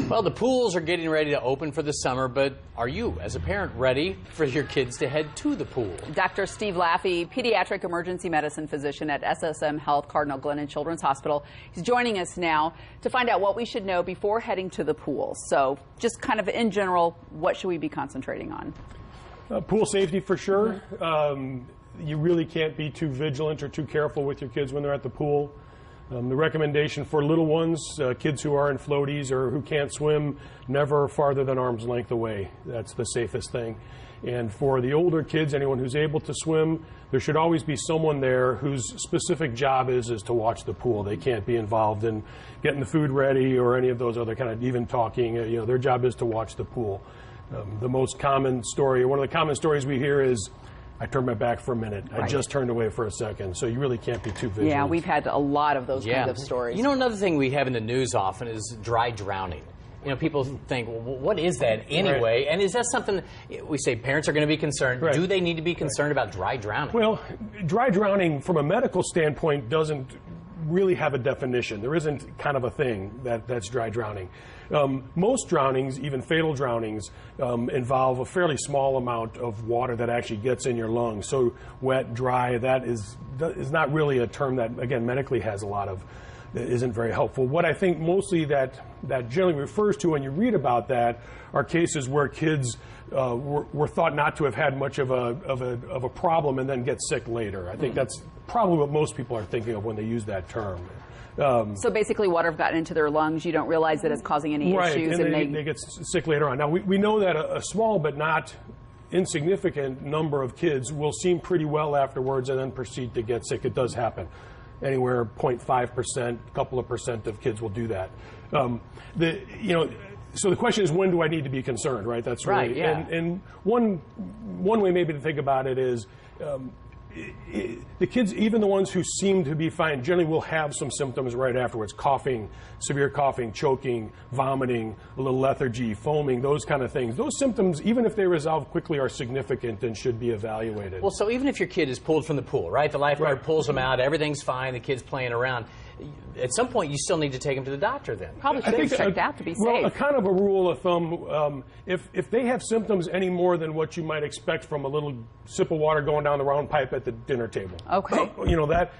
Well, the pools are getting ready to open for the summer, but are you, as a parent, ready for your kids to head to the pool? Dr. Steve Laffey, pediatric emergency medicine physician at SSM Health Cardinal Glennon Children's Hospital, he's joining us now to find out what we should know before heading to the pool. So just kind of in general, what should we be concentrating on? Pool safety for sure. You really can't be too vigilant or too careful with your kids when they're at the pool. The recommendation for little ones, kids who are in floaties or who can't swim, never farther than arm's length away. That's the safest thing. And for the older kids, anyone who's able to swim, there should always be someone there whose specific job is to watch the pool. They can't be involved in getting the food ready or any of those other kind of even talking. Their job is to watch the pool. The most common story, one of the common stories we hear is, I turned my back for a minute. Right. I just turned away for a second. So you really can't be too vigilant. Yeah, we've had a lot of those kind of stories. You know, another thing we have in the news often is dry drowning. You know, people think, well, what is that anyway? Right. And is that something, we say parents are going to be concerned. Right. Do they need to be concerned about dry drowning? Well, dry drowning from a medical standpoint doesn't really have a definition. There isn't kind of a thing that's dry drowning. Most drownings, even fatal drownings, involve a fairly small amount of water that actually gets in your lungs. So wet, dry, that is not really a term that, again, medically has a lot of, isn't very helpful. What I think mostly that generally refers to when you read about that are cases where kids were thought not to have had much of a problem and then get sick later. I think that's probably what most people are thinking of when they use that term. So basically water have gotten into their lungs, you don't realize that it's causing any issues. And they get sick later on. Now, we know that a small but not insignificant number of kids will seem pretty well afterwards and then proceed to get sick. It does happen. Anywhere 0.5%, a couple of percent of kids will do that. So the question is, when do I need to be concerned, right? That's really, right, yeah. And one way maybe to think about it is, the kids, even the ones who seem to be fine, generally will have some symptoms right afterwards. Coughing, severe coughing, choking, vomiting, a little lethargy, foaming, those kind of things. Those symptoms, even if they resolve quickly, are significant and should be evaluated. Well, so even if your kid is pulled from the pool, right? The lifeguard pulls them out, everything's fine, the kid's playing around. At some point, you still need to take them to the doctor then. Probably should have checked out to be safe. Well, a kind of a rule of thumb, if they have symptoms any more than what you might expect from a little sip of water going down the round pipe at the dinner table. Okay.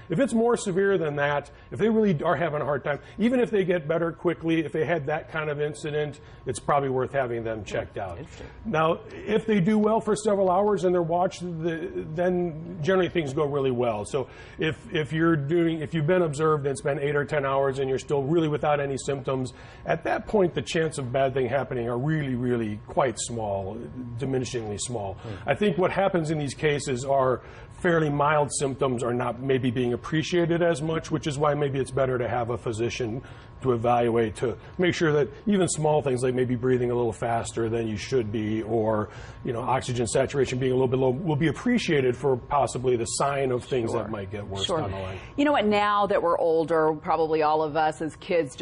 If it's more severe than that, if they really are having a hard time, even if they get better quickly, if they had that kind of incident, it's probably worth having them checked out. Now, if they do well for several hours and they're watched, then generally things go really well. So if you've been observed and it's been 8 or 10 hours and you're still really without any symptoms, at that point the chance of bad thing happening are really, really quite small, diminishingly small. I think what happens in these cases are fairly mild symptoms are not maybe being appreciated as much, which is why maybe it's better to have a physician to evaluate to make sure that even small things like maybe breathing a little faster than you should be, or oxygen saturation being a little bit low, will be appreciated for possibly the sign of things that might get worse down the line. You know what, now that we're older, probably all of us as kids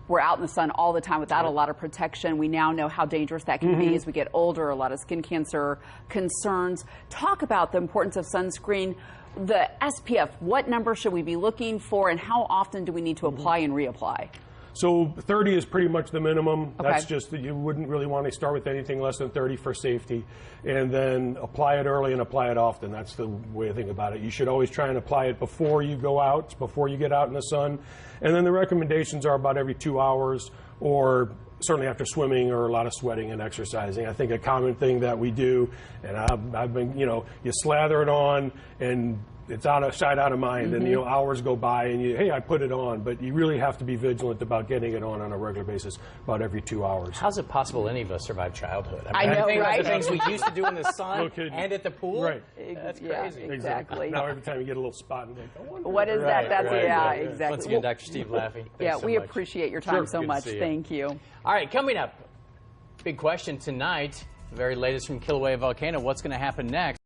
we're out in the sun all the time without a lot of protection. We now know how dangerous that can be as we get older, a lot of skin cancer concerns. Talk about the importance of sunscreen. The SPF, what number should we be looking for, and how often do we need to apply and reapply? So 30 is pretty much the minimum. Okay. That's just that you wouldn't really want to start with anything less than 30 for safety. And then apply it early and apply it often. That's the way to think about it. You should always try and apply it before you go out, before you get out in the sun. And then the recommendations are about every 2 hours, or certainly after swimming or a lot of sweating and exercising. I think a common thing that we do, and I've been, you slather it on and it's out of sight, out of mind, and hours go by, and hey, I put it on, but you really have to be vigilant about getting it on a regular basis, about every 2 hours. How's it possible any of us survived childhood? I know, right? The things we used to do in the sun and at the pool. Right. That's crazy. Yeah, exactly. Now every time you get a little spot, and what is that? That's exactly. Once again, Dr. Steve Laffey. Yeah, we appreciate your time so much. Thank you. All right, coming up, big question tonight. The very latest from Kilauea volcano. What's going to happen next?